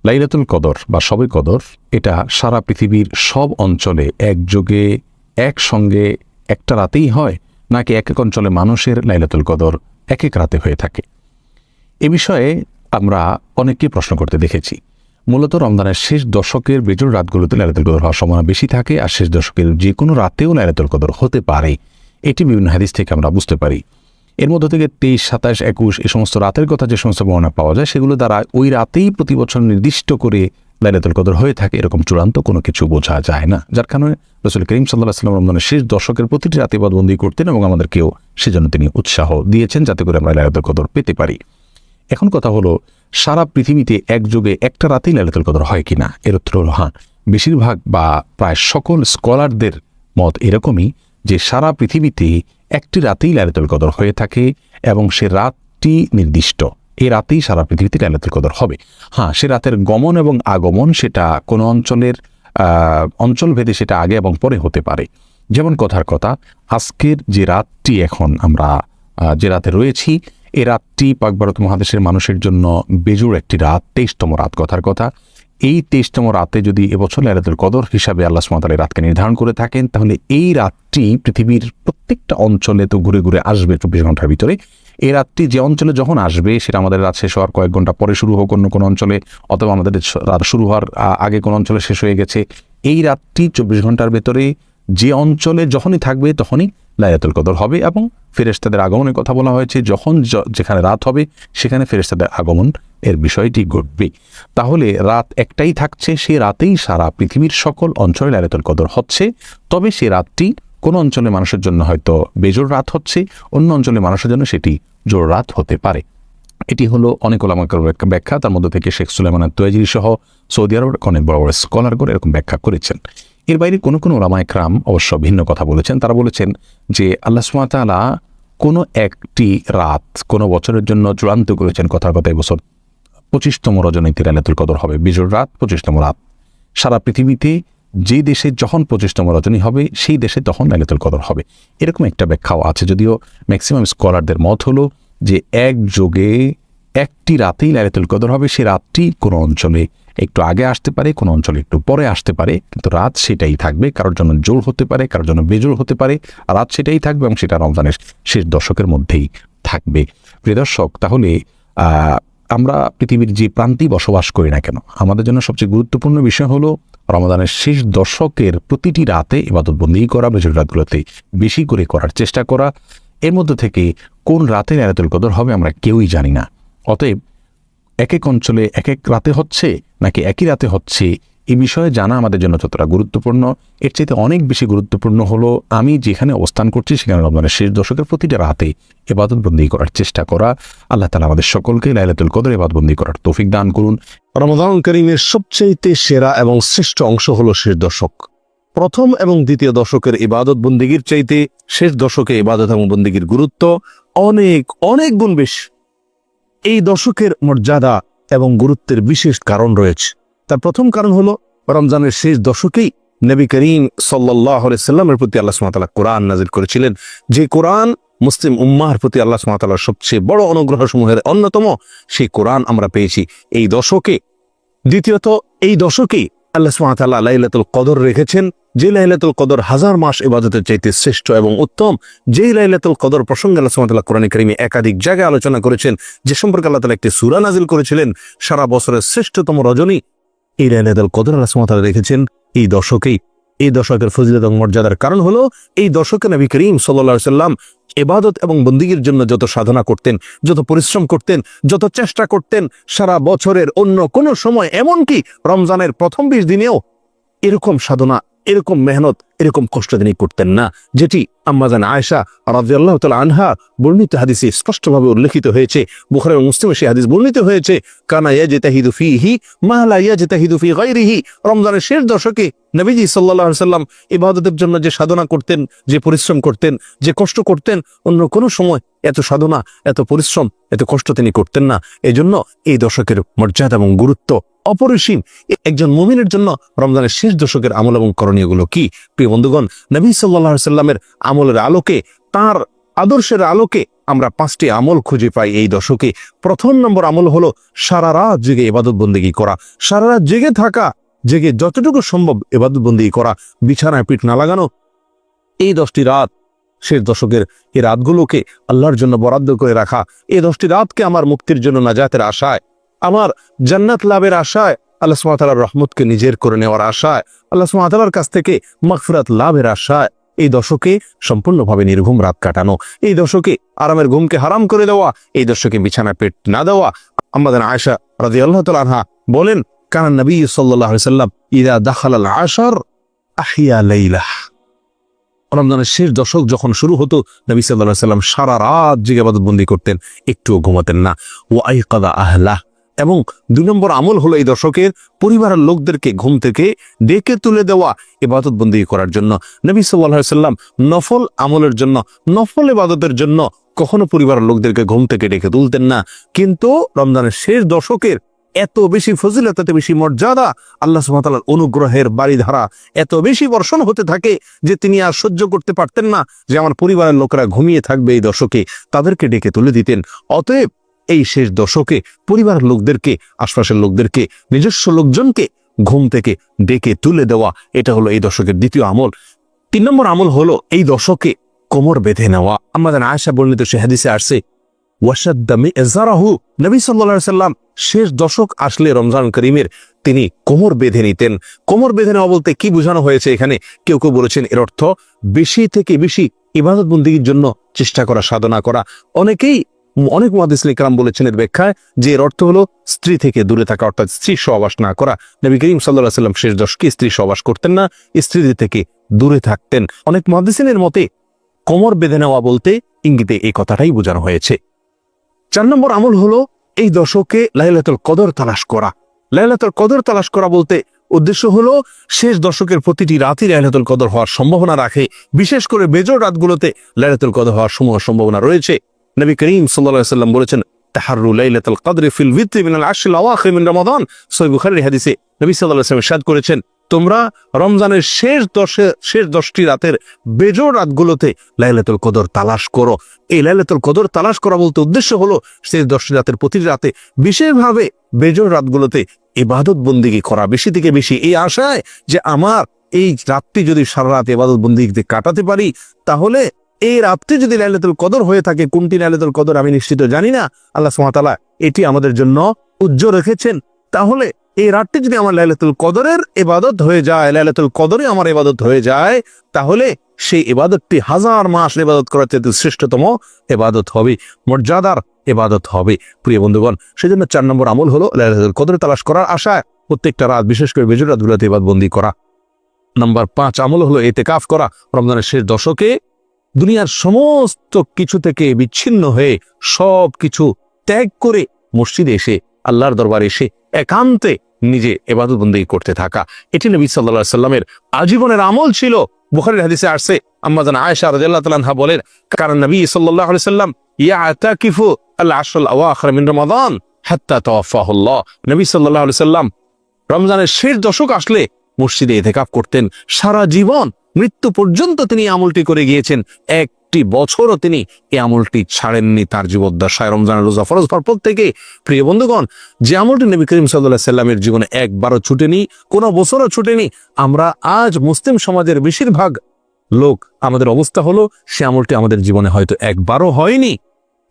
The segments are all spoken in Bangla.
লাইলাতুল কদর বা শবে কদর এটা সারা পৃথিবীর সব অঞ্চলে একযোগে একসঙ্গে একটা রাতেই হয়, নাকি এক এক অঞ্চলে মানুষের লাইলাতুল কদর এক এক রাতে হয়ে থাকে? এ বিষয়ে আমরা অনেককে প্রশ্ন করতে দেখেছি। মূলত রমজানের শেষ দশকের বেজোড় রাতগুলোতে লাইলাতুল কদর হওয়ার সম্ভাবনা বেশি থাকে, আর শেষ দশকের যে কোনো রাতেও লাইলাতুল কদর হতে পারে, এটি বিভিন্ন হাদিস থেকে আমরা বুঝতে পারি। এর মধ্য থেকে 23, 27, 21 এই সমস্ত রাতের কথা যে সমস্ত বর্ণনা পাওয়া যায়, সেগুলো দ্বারা ওই রাতেই প্রতি বছর নির্দিষ্ট করে লাইলাতুল কদর হয়ে থাকে এরকম চূড়ান্ত কোনো কিছু বোঝা যায় না। যার কারণে রাসূল করিম সাল্লাল্লাহু আলাইহি ওয়াসাল্লাম রমজানের শেষ দশকের প্রতিটি রাতে ইবাদতবন্দি করতেন এবং আমাদেরকেও সেজন্য তিনি উৎসাহ দিয়েছেন যাতে করে আমরা লাইলাতুল কদর পেতে পারি। এখন কথা হলো, সারা পৃথিবীতে একযোগে একটা রাতেই লাইলাতুল কদর হয় কিনা? এর উত্তর হলো হ্যাঁ। বেশিরভাগ বা প্রায় সকল স্কলারদের মত এরকমই যে সারা পৃথিবীতে একটি রাতেই লাইলাতুল কদর হয়ে থাকে এবং সে রাতটি নির্দিষ্ট। এই রাতেই সারা পৃথিবীতে লাইলাতুল কদর হবে। হ্যাঁ, সে রাতের গমন এবং আগমন সেটা কোনো অঞ্চলের অঞ্চলভেদে সেটা আগে এবং পরে হতে পারে। যেমন কথার কথা, আজকের যে রাতটি এখন আমরা যে রাতে রয়েছি, এই রাতটি পাক ভারত মহাদেশের মানুষের জন্য বেজোড় একটি রাত, 23তম রাত কথার কথা। এই 23তম রাতে যদি এবছর লাইলাতুল কদর হিসাবে আল্লাহ সুবহানাহু ওয়া তাআলা রাতকে নির্ধারণ করে থাকেন, তাহলে এই রাতটি পৃথিবীর প্রত্যেকটা অঞ্চলে তো ঘুরে ঘুরে আসবে 24 ঘন্টার ভিতরে। এই রাতটি যে অঞ্চলে যখন আসবে, সেটা আমাদের রাত শেষ হওয়ার কয়েক ঘন্টা পরে শুরু হোক অন্য কোনো অঞ্চলে, অথবা আমাদের রাত শুরু হওয়ার আগে কোনো অঞ্চলে শেষ হয়ে গেছে, এই রাতটি 24 ঘন্টার ভেতরে যে অঞ্চলে যখনই থাকবে তখনই লাইলাতুল কদর হবে। এবং ফেরেশতাদের আগমনের কথা বলা হয়েছে, যখন যেখানে রাত হবে সেখানে ফেরেশতাদের আগমন এর বিষয়টি ঘটবে। তাহলে রাত একটাই থাকছে, সে রাতেই সারা পৃথিবীর সকল অঞ্চলে লাইলাতুল কদর হচ্ছে। তবে সে রাতটি কোনো অঞ্চলে মানুষের জন্য হয়তো বেজোড় রাত হচ্ছে, অন্য অঞ্চলে মানুষের জন্য সেটি জোড় রাত হতে পারে। এটি হলো অনেক ওলামার ব্যাখ্যা, তার মধ্যে থেকে শেখ সুলাইমান আত-তুয়াইজিরি সহ সৌদি আরবের অনেক বড় বড় স্কলারগণ এরকম ব্যাখ্যা করেছেন। এর বাইরে কোনো কোনো ওলামা একরাম অবশ্য ভিন্ন কথা বলেছেন। তারা বলেছেন যে আল্লাহ সুবহানাহু ওয়া তাআলা কোনো একটি রাত কোনো বছরের জন্য চূড়ান্ত করেছেন। কথার কথা এবছর 25তম রজনীতে লাইলাতুল কদর হবে, বিজোড় রাত 25তম রাত। সারা পৃথিবীতে যে দেশে যখন 25তম রজনী হবে, সেই দেশে তখন লাইলাতুল কদর হবে, এরকম একটা ব্যাখ্যাও আছে। যদিও ম্যাক্সিমাম স্কলারদের মত হলো যে একযোগে একটি রাতেই লাইলাতুল কদর হবে। সে রাতটি কোনো অঞ্চলে একটু আগে আসতে পারে, কোনো অঞ্চলে একটু পরে আসতে পারে, কিন্তু রাত সেটাই থাকবে। কারোর জন্য জোর হতে পারে, কারোর জন্য বেজোর হতে পারে, রাত সেটাই থাকবে এবং সেটা রমজানের শেষ দশকের মধ্যেই থাকবে। প্রিয় দর্শক, তাহলে আমরা পৃথিবীর যে প্রান্তেই বসবাস করি না কেন, আমাদের জন্য সবচেয়ে গুরুত্বপূর্ণ বিষয় হলো রমজানের শেষ দশকের প্রতিটি রাতে ইবাদতবন্দি করা, বেজোড় রাতগুলোতে বেশি করে করার চেষ্টা করা। এর মধ্যে থেকে কোন রাতে লাইলাতুল কদর হবে আমরা কেউই জানি না। অতএব এক এক অঞ্চলে এক এক রাতে হচ্ছে নাকি একই রাতে হচ্ছে, এই বিষয়ে জানা আমাদের জন্য যতটা গুরুত্বপূর্ণ, এর চাইতে অনেক বেশি গুরুত্বপূর্ণ হলো আমি যেখানে অবস্থান করছি সেখানে রমজানের শেষ দশকের প্রতিটা রাতে ইবাদতবন্দি করার চেষ্টা করা। আল্লাহ তাআলা আমাদের সকলকে লাইলাতুল কদর ইবাদতবন্দি করার তৌফিক দান করুন। রমাদান কারীমের সবচেয়ে সেরা এবং শ্রেষ্ঠ অংশ হলো শেষ দশক। প্রথম এবং দ্বিতীয় দশকের ইবাদত বন্দিগির চাইতে শেষ দশকে ইবাদত এবং বন্দিগির গুরুত্ব অনেক অনেক গুণ বেশি। এই দশকের মর্যাদা এবং গুরুত্বের বিশেষ কারণ রয়েছে। তার প্রথম কারণ হলো রমজানের শেষ দশকেই নবী করিম সাল্লাল্লাহু আলাইহি সাল্লামের প্রতি আল্লাহ সুবহানাহু ওয়া তাআলা কোরআন নাযিল করেছিলেন, যে কোরআন মুসলিম উম্মাহর প্রতি আল্লাহ সুবহানাহু ওয়া তাআলার সবচেয়ে বড় অনুগ্রহ সমূহের অন্যতম। সেই কোরআন আমরা পেয়েছি এই দশকে। দ্বিতীয়ত, এই দশকেই আল্লাহ সুবহানাহু ওয়া তাআলা লাইলাতুল কদর রেখেছেন, যে লাইলাতুল কদর হাজার মাস ইবাদতের চাইতে শ্রেষ্ঠ এবং উত্তম। যেই লাইলাতুল কদর প্রসঙ্গে আল্লাহ সুবহানাহু ওয়া তাআলা কোরআনে কারীমে একাধিক জায়গায় আলোচনা করেছেন, যে সম্পর্কে আল্লাহ তাআলা একটি সূরা নাযিল করেছিলেন, সারা বছরের শ্রেষ্ঠতম রজনী এই লাইলাতুল কদর আল্লাহ সুবহানাহু ওয়া তাআলা রেখেছেন এই দশকেই। এই দশকের ফজিলত এবং মর্যাদার কারণ হলো এই দশকে নবী করিম সাল্লাল্লাহু আলাইহি সাল্লাম ইবাদত এবং বন্দিগির জন্য যত সাধনা করতেন, যত পরিশ্রম করতেন, যত চেষ্টা করতেন, সারা বছরের অন্য কোনো সময়, এমনকি রমজানের প্রথম 20 দিনেও এরকম সাধনা, এরকম মেহনত, এরকম কষ্ট তিনি করতেন না, যেটি আম্মা জান আয়েশা রাদিয়াল্লাহু তাআলা আনহা বর্ণিত হাদিসে স্পষ্টভাবে উল্লেখিত হয়েছে। বুখারী এবং মুসলিমে সেই হাদিস বর্ণিত হয়েছে, কানা ইয়াজতাহিদু ফীহি মা লা ইয়াজতাহিদু ফী গায়রিহি। রমজানের শেষ দশকে নবীজি সাল্লাল্লাহু আলাইহি সাল্লাম ইবাদতের জন্য যে সাধনা করতেন, যে পরিশ্রম করতেন, যে কষ্ট করতেন, অন্য কোনো সময় এত সাধনা, এত পরিশ্রম, এত কষ্ট তিনি করতেন না। এজন্য এই দশকের মর্যাদা এবং গুরুত্ব অপরিসীম। একজন মুমিনের জন্য রমজানের শেষ দশকের আমল এবং করণীয়গুলো কি? প্রিয় বন্ধুগণ, নবী সাল্লাল্লাহু আলাইহি সাল্লামের আমলের আলোকে, তার আদর্শের আলোকে আমরা 5টি আমল খুঁজে পাই এই দশকে। প্রথম নম্বর আমল হলো সারা রাত জেগে ইবাদত বন্দেগী করা, সারা রাত জেগে থাকা, জেগে যতটুকু সম্ভব ইবাদত বন্দেগী করা, বিছানায় পিঠ না লাগানো। এই 10টি রাত, শেষ দশকের এই রাতগুলোকে আল্লাহর জন্য বরাদ্দ করে রাখা, এই 10টি রাতকে আমার মুক্তির জন্য নাজাতের আশায়, আমার জান্নাত লাভের আশায়, আল্লাহ সুবহানাহু ওয়া তাআলার রহমতকে নিজের করে নেওয়ার আশায়, আল্লাহ সুবহানাহু ওয়া তাআলার কাছ থেকে মাগফিরাত লাভের আশায় এই দশকে সম্পূর্ণভাবে নির্ঘুম রাত কাটানো, এই দশকে আরামের ঘুমকে হারাম করে দেওয়া, এই দশকে বিছানায় পেট না দেওয়া। আমাদের আয়েশা রাদিয়াল্লাহু তাআলা আনহা বলেন, কানা নবী সাল্লাল্লাহু আলাইহি ওয়াসাল্লাম ইযা দাখালাল আশর আহিয়া লাইলাহ। রমজানের শেষ দশক যখন শুরু হতো, নবী সাল্লাল্লাহু আলাইহি ওয়াসাল্লাম সারা রাত জেগে ইবাদতবন্দি করতেন, একটুও ঘুমাতেন না। ওয়া আইকাদা আহলাহ। এবং 2 নম্বর আমল হলো এই দশকের পরিবারের লোকদেরকে ঘুম থেকে ডেকে তুলে দেওয়া ইবাদত বন্দি করার জন্য। নবী সাল্লাল্লাহু আলাইহি ওয়াসাল্লাম নফল আমলের জন্য, নফল ইবাদতের জন্য কখনো পরিবারের লোকদেরকে ঘুম থেকে ডেকে তুলতেন না। কিন্তু রমজানের শেষ দশকের এত বেশি ফজিলত, এত বেশি মর্যাদা, আল্লাহ সুবহানাহু ওয়া তাআলার অনুগ্রহের বাড়িধারা এত বেশি বর্ষণ হতে থাকে যে তিনি আর সহ্য করতে পারতেন না যে আমার পরিবারের লোকেরা ঘুমিয়ে থাকবে এই দশকে, তাদেরকে ডেকে তুলে দিতেন। অতএব এই শেষ দশকে পরিবারের লোকদেরকে, আশপাশের লোকদেরকে, নিজস্ব লোকজনকে ঘুম থেকে ডেকে তুলে দেওয়া, এটা হলো এই দশকের দ্বিতীয় আমল। 3 নম্বর আমল হলো এই দশকে কোমর বেঁধে নেওয়া। আমাদের আয়েশা বর্ণিত সে হাদিসে আসছে, ওয়াশাদ্দা মিযজারাহু, নবী সাল্লাল্লাহু আলাইহি ওয়াসাল্লাম শেষ দশক আসলে রমজান করিমের তিনি কোমর বেঁধে নিতেন। কোমর বেঁধে নেওয়া বলতে কি বোঝানো হয়েছে এখানে? কেউ কেউ বলেছেন এর অর্থ বেশি থেকে বেশি ইবাদত বন্দেগীর জন্য চেষ্টা করা, সাধনা করা। অনেক মুহাদ্দিসিন ইকরাম বলেছেন এর ব্যাখ্যায় যে এর অর্থ হলো স্ত্রী থেকে দূরে থাকা, অর্থাৎ স্ত্রী সহবাস না করা। নবী করিম সাল্লাল্লাহু আলাইহি ওয়াসাল্লাম শেষ দশকে স্ত্রী সহবাস করতেন না, স্ত্রীদের থেকে দূরে থাকতেন। অনেক মুহাদ্দিসিনের মতে কোমর বেঁধে নেওয়া বলতে ইঙ্গিতে এই কথাটাই বোঝানো হয়েছে। 4 নম্বর আমল হলো এই দশকে লাইলাতুল কদর তালাশ করা। লাইলাতুল কদর তালাশ করা বলতে উদ্দেশ্য হলো শেষ দশকের প্রতিটি রাতই লাইলাতুল কদর হওয়ার সম্ভাবনা রাখে। বিশেষ করে বেজোড় রাতগুলোতে লাইলাতুল কদর হওয়ার সম্ভাবনা রয়েছে। নবী করিম সাল্লাল্লাহু আলাইহি ওয়াসাল্লাম বলেছেন, তাহাররু লাইলাতুল কদরি ফিল ভিতরি মিনাল আশরিল আওয়াখির মিন রমাদান। সহিহ বুখারীর হাদিসে নবী সাল্লাল্লাহু আলাইহি ওয়াসাল্লাম ইরশাদ করেছেন, তোমরা রমজানের শেষ 10টি রাতের বেজোড় রাতগুলোতে লাইলাতুল কদর তালাশ করো। এই লাইলাতুল কদর তালাশ করা বলতে উদ্দেশ্য হলো শেষ 10টি রাতের প্রতিটি রাতে বিশেষভাবে বেজোড় রাতগুলোতে ইবাদত বন্দেগী করা, বেশি থেকে বেশি, এই আশায় যে আমার এই রাতটি যদি সারা রাত ইবাদত বন্দেগীতে কাটাতে পারি, তাহলে এই রাতটি যদি লাইলাতুল কদর হয়ে থাকে, কোনটি লাইলাতুল কদর আমি নিশ্চিত জানি না, আল্লাহ সুবহানাহু ওয়া তাআলা এটি আমাদের জন্য উজ্জ্বল রেখেছেন। তাহলে এই রাতটি যদি আমার লাইলাতুল কদরের ইবাদত হয়ে যায়, লাইলাতুল কদরে আমার ইবাদত হয়ে যায়, তাহলে সেই ইবাদতটি 1000 মাস ইবাদত করার চেয়ে শ্রেষ্ঠতম ইবাদত হবে, মর্যাদার ইবাদত হবে। প্রিয় বন্ধুগণ, সেজন্য 4 নম্বর আমল হলো লাইলাতুল কদর তালাশ করার আশায় প্রত্যেকটা রাত, বিশেষ করে বেজোড় রাতগুলোতে ইবাদত বন্দি করা। নাম্বার 5 আমল হলো ইতিকাফ করা। রমজানের শেষ দশকে দুনিয়ার সমস্ত কিছু থেকে বিচ্ছিন্ন হয়ে সব কিছু ত্যাগ করে মসজিদে এসে, আল্লাহর দরবারে এসে একান্তে নিজে ইবাদত বন্দেগী করতে থাকা, এটি নবী সাল্লাল্লাহু আলাইহি ওয়াসাল্লামের আজীবনের আমল ছিল। বুখারীর হাদিসে আসছে, আম্মা জান আয়েশা রাদিয়াল্লাহু তাআলা আনহা বলেন, কারণ নবী সাল্লাল্লাহু আলাইহি ওয়াসাল্লাম ইয়াতাকিফু আল আশরুল আওয়াখির মিন রমাদান হাত্তা তাওয়াফাহুল্লাহ। নবী সাল্লাল্লাহু আলাইহি ওয়াসাল্লাম রমজানের শেষ দশক আসলে মসজিদে ইতিকাফ করতেন। সারা জীবন, মৃত্যু পর্যন্ত তিনি আমলটি করে গিয়েছেন। একটি বছরও তিনি এই আমলটি ছাড়েননি তার জীবদ্দশায়। রমজানের রোজা ফরজ হওয়ার পর থেকে, প্রিয় বন্ধুগণ, যে আমলটি নবী করিম সাল্লাল্লাহু আলাইহি সাল্লামের জীবনে একবারও ছুটেনি, কোনো বছরও ছুটেনি, আমরা আজ মুসলিম সমাজের বেশিরভাগ লোক, আমাদের অবস্থা হলো সে আমলটি আমাদের জীবনে হয়তো একবারও হয়নি।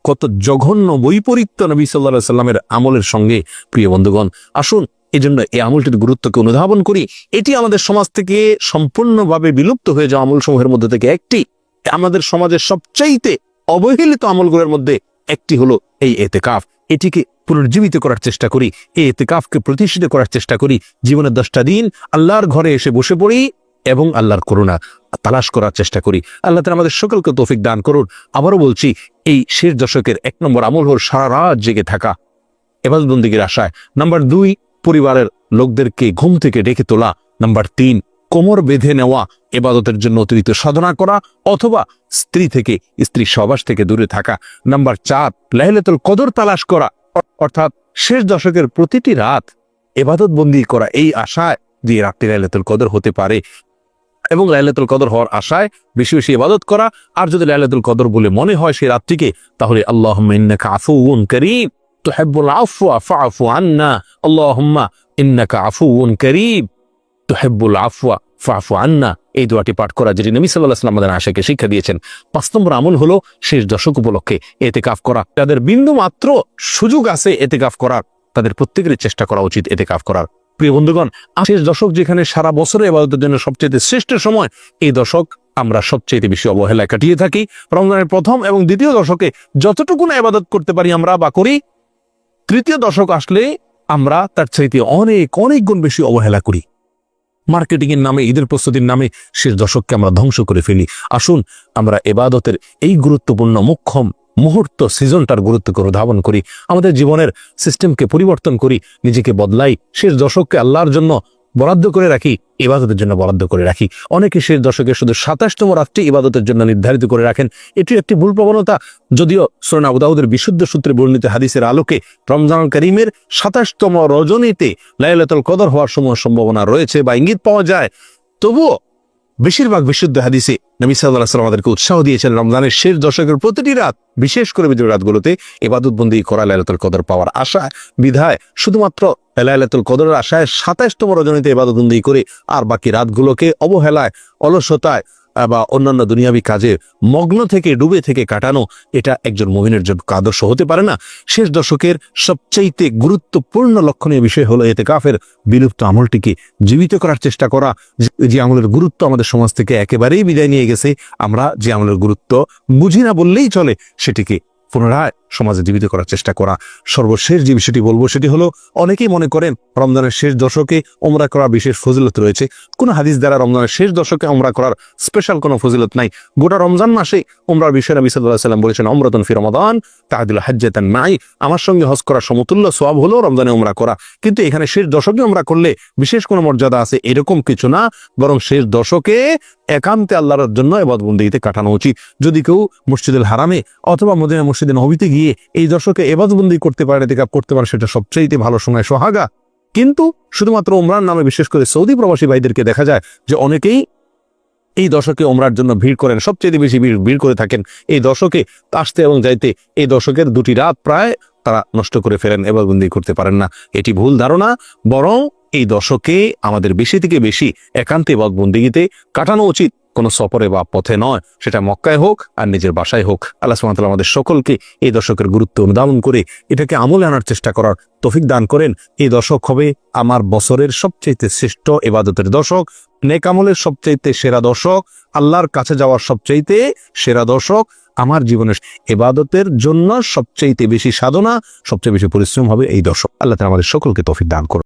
কত জঘন্য বৈপরীত্য নবী সাল্লাল্লাহু আলাইহি সাল্লামের আমলের সঙ্গে। প্রিয় বন্ধুগণ, আসুন এজন্য এই আমলটির গুরুত্বকে অনুধাবন করি। এটি আমাদের সমাজ থেকে সম্পূর্ণভাবে বিলুপ্ত হয়ে যাওয়া আমলসমূহের মধ্যে থেকে একটি। আমাদের সমাজের সবচাইতে অবহেলিত আমলগুলোর মধ্যে একটি হলো এই ইতিকাফ। এটিকে পুনর্জীবিত করার চেষ্টা করি, এই ইতিকাফকে প্রতিষ্ঠিত করার চেষ্টা করি। জীবনের 10টা দিন আল্লাহর ঘরে এসে বসে পড়ি এবং আল্লাহর করুণা তালাশ করার চেষ্টা করি। আল্লাহ তাআলা আমাদের সকলকে তৌফিক দান করুন। আবারও বলছি, এই শেষ দশকের 1 নম্বর আমল হল সারা রাত জেগে থাকা ইবাদত বন্দেগীর আশায়। নাম্বার 2, পরিবারের লোকদেরকে ঘুম থেকে ডেকে তোলা। নাম্বার 3, কোমর বেঁধে নেওয়া, ইবাদতের জন্য অতিরিক্ত সাধনা করা অথবা স্ত্রী সহবাস থেকে দূরে থাকা। নাম্বার 4, লাইলাতুল কদর তালাশ করা, অর্থাৎ শেষ দশকের প্রতিটি রাত ইবাদত বন্দি করা এই আশায় যে রাতটি লাইলাতুল কদর হতে পারে। এবং লাইলাতুল কদর হওয়ার আশায় বেশি বেশি ইবাদত করা। আর যদি লাইলাতুল কদর বলে মনে হয় সেই রাতটিকে, তাহলে আল্লাহুম্মা ইন্নাকা আফুউন কারীম তুহিব্বুল আফওয়া ফাআফু আন্না, আল্লাহুম্মা ইন্নাকা আফুউন কারীম তুহিব্বুল আফওয়া ফাআফু আন্না, এই দোয়াটি পাঠ করা, যেটি নবী সাল্লাল্লাহু আলাইহি ওয়াসাল্লাম আমাদের আশাকে শিক্ষা দিয়েছেন। 5 নম্বর আমল হলো শেষ দশক উপলক্ষে ইতিকাফ করা। যাদের বিন্দু মাত্র সুযোগ আছে ইতিকাফ করার, তাদের প্রত্যেকেরই চেষ্টা করা উচিত ইতিকাফ করার। প্রিয় বন্ধুগণ, শেষ দশক যেখানে সারা বছরে ইবাদতের জন্য সবচেয়ে শ্রেষ্ঠ সময়, এই দশক আমরা সবচেয়ে বেশি অবহেলায় কাটিয়ে থাকি। রমজানের প্রথম এবং দ্বিতীয় দশকে যতটুকু না ইবাদত করতে পারি আমরা বা করি, তৃতীয় দশক আসলে আমরা তার চাইতে অনেক অনেক গুণ বেশি অবহেলা করি। মার্কেটিং এর নামে, ঈদের প্রস্তুতির নামে শেষ দশককে আমরা ধ্বংস করে ফেলি। আসুন আমরা ইবাদতের এই গুরুত্বপূর্ণ মুখ্যম মুহূর্ত সিজনটার গুরুত্বকে অনুধাবন করি, আমাদের জীবনের সিস্টেমকে পরিবর্তন করি, নিজেকে বদলাই, শেষ দশককে আল্লাহর জন্য বরাদ্দ করে রাখি, ইবাদতের জন্য বরাদ্দ করে রাখি। অনেকে শেষ দশকে শুধু 27তম রাতটি ইবাদতের জন্য নির্ধারিত করে রাখেন। এটি একটি ভুল প্রবণতা। যদিও সুনান আবু দাউদের বিশুদ্ধ সূত্রে বর্ণিত হাদিসের আলোকে রমজানুল কারীমের 27তম রজনীতে লাইলাতুল কদর হওয়ার সম্ভাবনা রয়েছে বা ইঙ্গিত পাওয়া যায়, তবুও বেশিরভাগ বিশুদ্ধ হাদিসে নবী সাল্লাল্লাহু আলাইহি ওয়াসাল্লাম আমাদেরকে উৎসাহ দিয়েছেন রমজানের শেষ দশকের প্রতিটি রাত, বিশেষ করে বিজয় রাতগুলোতে ইবাদত বন্দি করা, লাইলাতুল কদর পাওয়ার আশা বিধায় শুধুমাত্র লাইলাতুল কদরের আশায় 27তম রজনীতে ইবাদত বন্দি করে আর বাকি রাতগুলোকে অবহেলায়, অলসতায় বা অন্যান্য দুনিয়াবী কাজে মগ্ন থেকে ডুবে থেকে কাটানো, এটা একজন মুমিনের জন্য আদর্শ হতে পারে না। শেষ দশকের সবচাইতে গুরুত্বপূর্ণ লক্ষণীয় বিষয় হলো ইতিকাফের বিলুপ্ত আমলটিকে জীবিত করার চেষ্টা করা। যে আমলের গুরুত্ব আমাদের সমাজ থেকে একেবারেই বিদায় নিয়ে গেছে, আমরা যে আমলের গুরুত্ব বুঝি না বললেই চলে, সেটিকে পুনরায় সমাজে জীবিত করার চেষ্টা করা। সর্বশেষ যে বিষয়টি বলবো সেটি হলো, অনেকেই মনে করেন রমজানের শেষ দশকে ওমরা করার বিশেষ ফজিলত রয়েছে। কোন হাদিস দ্বারা রমজানের শেষ দশকে ওমরা করার স্পেশাল কোনো ফজিলত নাই। গোটা রমজান মাসে ওমরার বিষয়ে নবী সাল্লাল্লাহু আলাইহি ওয়াসাল্লাম বলেছেন, উমরাতুন ফি রমাদান তা'দিলু হাজ্জাতান মাই, আমার সঙ্গে হজ করার সমতুল্য সওয়াব হলো রমজানে ওমরা করা। কিন্তু এখানে শেষ দশকে ওমরা করলে বিশেষ কোনো মর্যাদা আছে এরকম কিছু না, বরং শেষ দশকে একান্তে আল্লাহর জন্য ইবাদত বন্দেগীতে কাটানো উচিত। যদি কেউ মসজিদুল হারামে অথবা মদিনা মসজিদে নববীতে গিয়ে এই দশকে ইবাদত বন্দেগী করতে পারে, ইতিকাফ করতে পারে, সেটা সবচেয়ে ভালো সময়, সোহাগা। কিন্তু শুধুমাত্র ওমরার নামে বিশেষ করে সৌদি প্রবাসী ভাইদেরকে দেখা যায় যে অনেকেই এই দশকে ওমরার জন্য ভিড় করেন, সবচেয়ে বেশি ভিড় করে থাকেন এই দশকে আসতে এবং যাইতে। এই দশকের 2টি রাত প্রায় তারা নষ্ট করে ফেলেন, ইবাদত বন্দেগী করতে পারেন না। এটি ভুল ধারণা, বরং এই দশকে আমাদের বেশি থেকে বেশি একান্তে ইবাদত বন্দেগীতে কাটানো উচিত, কোনো সফরে বা পথে নয়, সেটা মক্কায় হোক আর নিজের বাসায় হোক। আল্লাহ সুবহানাহু ওয়া তাআলা আমাদের সকলকে এই দশকের গুরুত্ব অনুধাবন করে এটাকে আমলে আনার চেষ্টা করার তৌফিক দান করেন। এই দশক হবে আমার বছরের সবচেয়ে শ্রেষ্ঠ ইবাদতের দশক, নেক আমলের সবচেয়ে সেরা দশক, আল্লাহর কাছে যাওয়ার সবচেয়ে সেরা দশক। আমার জীবনের ইবাদতের জন্য সবচেয়ে বেশি সাধনা, সবচেয়ে বেশি পরিশ্রম হবে এই দশক। আল্লাহ তাআলা আমাদের সকলকে তৌফিক দান করুন।